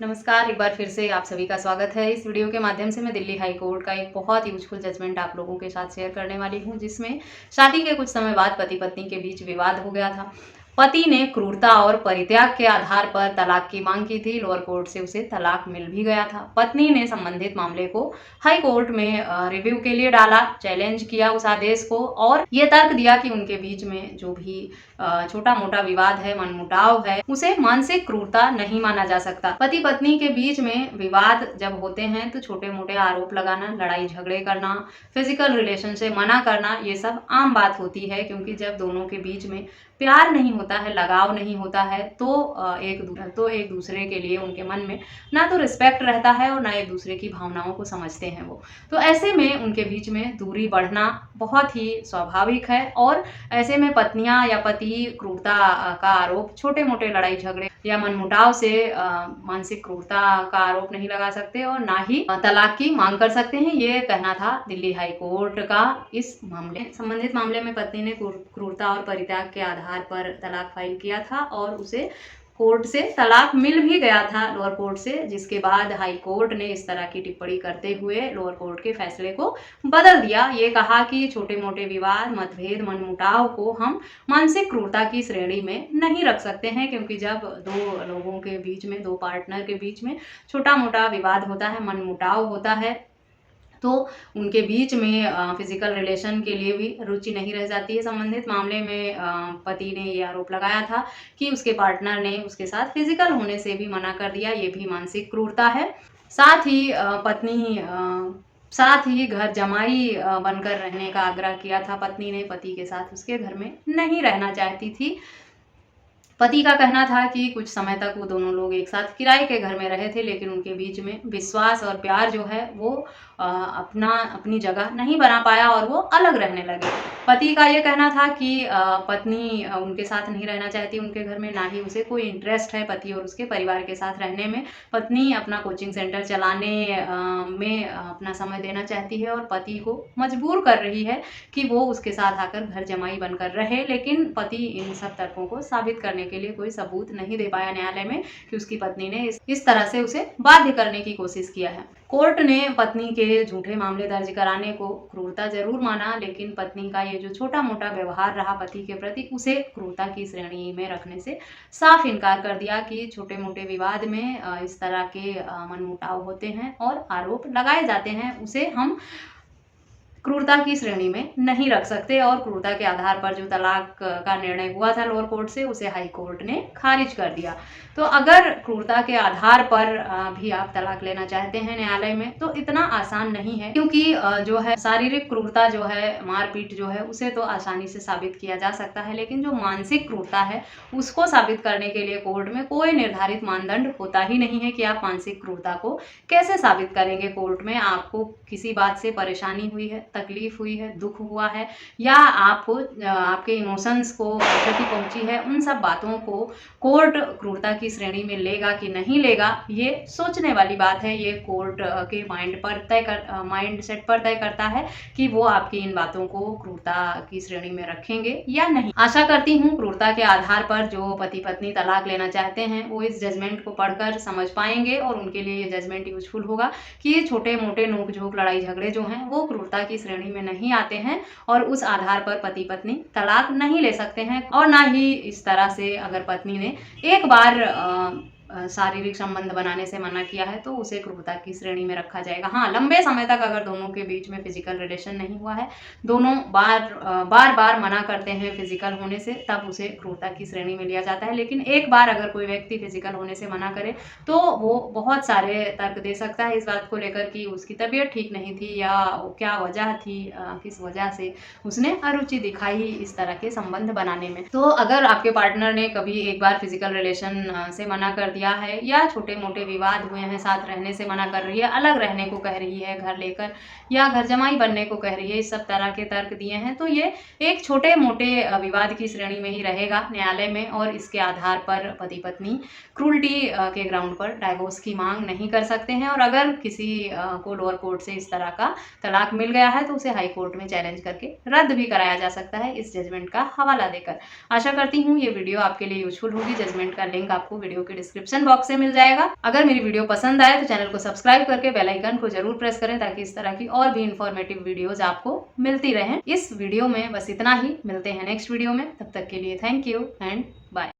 नमस्कार, एक बार फिर से आप सभी का स्वागत है। इस वीडियो के माध्यम से मैं दिल्ली हाई कोर्ट का एक बहुत यूजफुल जजमेंट आप लोगों के साथ शेयर करने वाली हूं, जिसमें शादी के कुछ समय बाद पति पत्नी के बीच विवाद हो गया था। पति ने क्रूरता और परित्याग के आधार पर तलाक की मांग की थी। लोअर कोर्ट से उसे तलाक मिल भी गया था। पत्नी ने संबंधित मामले को हाई कोर्ट में रिव्यू के लिए डाला, चैलेंज किया उस आदेश को और ये तर्क दिया कि उनके बीच में जो भी छोटा मोटा विवाद है, मनमुटाव है, उसे मानसिक क्रूरता नहीं माना जा सकता। पति पत्नी के बीच में विवाद जब होते हैं तो छोटे मोटे आरोप लगाना, लड़ाई झगड़े करना, फिजिकल रिलेशन से मना करना, ये सब आम बात होती है, क्योंकि जब दोनों के बीच में प्यार नहीं होता है, लगाव नहीं होता है, तो एक दूसरे के लिए उनके मन में ना तो रिस्पेक्ट रहता है और ना एक दूसरे की भावनाओं को समझते हैं वो। तो ऐसे में उनके बीच में दूरी बढ़ना बहुत ही स्वाभाविक है और ऐसे में पत्नियां या पति क्रूरता का आरोप, छोटे मोटे लड़ाई झगड़े या मनमुटाव से मानसिक क्रूरता का आरोप नहीं लगा सकते और ना ही तलाक की मांग कर सकते हैं। ये कहना था दिल्ली हाई कोर्ट का। इस संबंधित मामले में पत्नी ने क्रूरता और परित्याग के आधार पर तलाक फाइल किया था और उसे कोर्ट से तलाक मिल भी गया था, लोअर कोर्ट से, जिसके बाद हाई कोर्ट ने इस तरह की टिप्पणी करते हुए लोअर कोर्ट के फैसले को बदल दिया। ये कहा कि छोटे मोटे विवाद, मतभेद, मनमुटाव को हम मानसिक क्रूरता की श्रेणी में नहीं रख सकते हैं, क्योंकि जब दो लोगों के बीच में, दो पार्टनर के बीच में छोटा मोटा विवाद होता है, मनमुटाव होता है, तो उनके बीच में फिजिकल रिलेशन के लिए भी रुचि नहीं रह जाती है। संबंधित मामले में पति ने ये आरोप लगाया था कि उसके पार्टनर ने उसके साथ फिजिकल होने से भी मना कर दिया। ये भी मानसिक क्रूरता है। साथ ही घर जमाई बनकर रहने का आग्रह किया था पत्नी ने। पति के साथ उसके घर में नहीं रहना चाहती थी। पति का कहना था कि कुछ समय तक वो दोनों लोग एक साथ किराए के घर में रहे थे, लेकिन उनके बीच में विश्वास और प्यार जो है वो अपनी जगह नहीं बना पाया और वो अलग रहने लगे। पति का ये कहना था कि पत्नी उनके साथ नहीं रहना चाहती उनके घर में, ना ही उसे कोई इंटरेस्ट है पति और उसके परिवार के साथ रहने में। पत्नी अपना कोचिंग सेंटर चलाने में अपना समय देना चाहती है और पति को मजबूर कर रही है कि वो उसके साथ आकर घर जमाई बनकर रहे, लेकिन पति इन सब तर्कों को साबित करने के लिए कोई सबूत नहीं दे पाया न्यायालय में कि उसकी पत्नी ने इस तरह से उसे बाध्य करने की कोशिश किया है। कोर्ट ने पत्नी के झूठे मामले दर्ज कराने को क्रूरता जरूर माना, लेकिन पत्नी का ये जो छोटा मोटा व्यवहार रहा पति के प्रति, उसे क्रूरता की श्रेणी में रखने से साफ इनकार कर दिया कि छोटे मोटे विवाद में इस तरह के मनमुटाव होते हैं और आरोप लगाए जाते हैं, उसे हम क्रूरता की श्रेणी में नहीं रख सकते। और क्रूरता के आधार पर जो तलाक का निर्णय हुआ था लोअर कोर्ट से, उसे हाई कोर्ट ने खारिज कर दिया। तो अगर क्रूरता के आधार पर भी आप तलाक लेना चाहते हैं न्यायालय में, तो इतना आसान नहीं है, क्योंकि जो है शारीरिक क्रूरता जो है, मारपीट जो है, उसे तो आसानी से साबित किया जा सकता है, लेकिन जो मानसिक क्रूरता है उसको साबित करने के लिए कोर्ट में कोई निर्धारित मानदंड होता ही नहीं है कि आप मानसिक क्रूरता को कैसे साबित करेंगे। कोर्ट में आपको किसी बात से परेशानी हुई है, तकलीफ हुई है, दुख हुआ है, या आपको आपके इमोशंस को क्षति पहुंची है, उन सब बातों को कोर्ट क्रूरता की श्रेणी में लेगा कि नहीं लेगा, ये सोचने वाली बात है। ये कोर्ट के माइंड सेट पर तय करता है कि वो आपकी इन बातों को क्रूरता की श्रेणी में रखेंगे या नहीं। आशा करती हूँ क्रूरता के आधार पर जो पति पत्नी तलाक लेना चाहते हैं वो इस जजमेंट को पढ़कर समझ पाएंगे और उनके लिए ये जजमेंट यूजफुल होगा कि ये छोटे मोटे नोक झोंक, लड़ाई झगड़े जो हैं वो क्रूरता की श्रेणी में नहीं आते हैं और उस आधार पर पति पत्नी तलाक नहीं ले सकते हैं। और ना ही इस तरह से अगर पत्नी ने एक बार शारीरिक संबंध बनाने से मना किया है तो उसे क्रूरता की श्रेणी में रखा जाएगा। हाँ, लंबे समय तक अगर दोनों के बीच में फिजिकल रिलेशन नहीं हुआ है, दोनों बार मना करते हैं फिजिकल होने से, तब उसे क्रूरता की श्रेणी में लिया जाता है। लेकिन एक बार अगर कोई व्यक्ति फिजिकल होने से मना करे तो वो बहुत सारे तर्क दे सकता है इस बात को लेकर कि उसकी तबीयत ठीक नहीं थी या क्या वजह थी, किस वजह से उसने अरुचि दिखाई इस तरह के संबंध बनाने में। तो अगर आपके पार्टनर ने कभी एक बार फिजिकल रिलेशन से मना कर दिया है या छोटे मोटे विवाद हुए हैं, साथ रहने से मना कर रही है, अलग रहने को कह रही है घर लेकर, या घर जमाई बनने को कह रही है, इस सब तरह के तर्क दिए हैं, तो ये एक छोटे मोटे विवाद की श्रेणी में ही रहेगा न्यायालय में और इसके आधार पर पति पत्नी क्रूरटी के ग्राउंड पर डाइवोर्स की मांग नहीं कर सकते हैं। और अगर किसी को लोअर कोर्ट से इस तरह का तलाक मिल गया है तो उसे हाई कोर्ट में चैलेंज करके रद्द भी कराया जा सकता है इस जजमेंट का हवाला देकर। आशा करती हूँ ये वीडियो आपके लिए यूजफुल होगी। जजमेंट का लिंक आपको वीडियो के डिस्क्रिप्शन डिस्क्रिप्शन बॉक्स से मिल जाएगा। अगर मेरी वीडियो पसंद आए तो चैनल को सब्सक्राइब करके बेल आइकन को जरूर प्रेस करें ताकि इस तरह की और भी इंफॉर्मेटिव वीडियोज आपको मिलती रहें। इस वीडियो में बस इतना ही, मिलते हैं नेक्स्ट वीडियो में, तब तक के लिए थैंक यू एंड बाय।